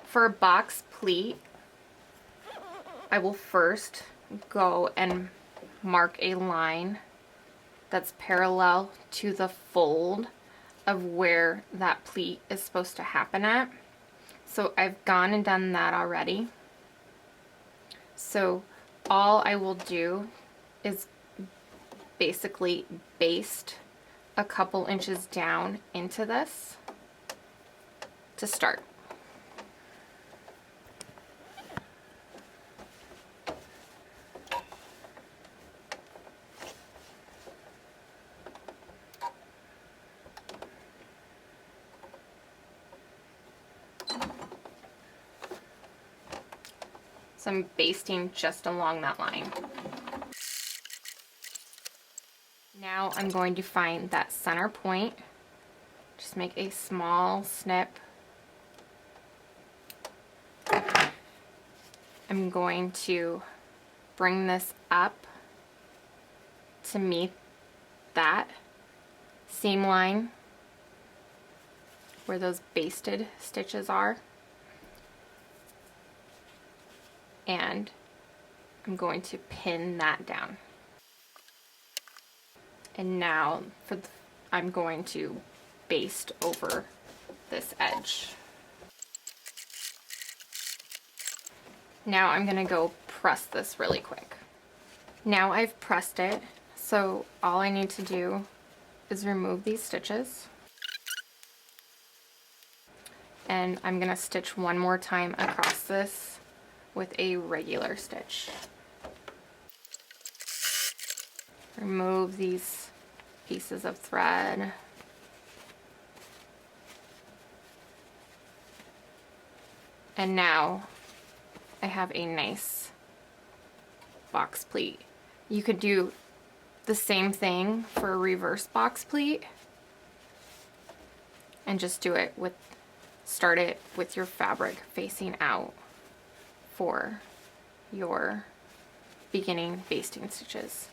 For a box pleat, I will first go and mark a line that's parallel to the fold of where that pleat is supposed to happen at. So I've gone and done that already. So all I will do is basically baste a couple inches down into this to start. So I'm basting just along that line. Now I'm going to find that center point. Just make a small snip. I'm going to bring this up to meet that seam line where those basted stitches are. And I'm going to pin that down. And now I'm going to baste over this edge. Now I'm gonna go press this really quick. Now I've pressed it, so all I need to do is remove these stitches. And I'm gonna stitch one more time across this with a regular stitch. Remove these pieces of thread. And now I have a nice box pleat. You could do the same thing for a reverse box pleat and just do it with, start it with your fabric facing out for your beginning basting stitches.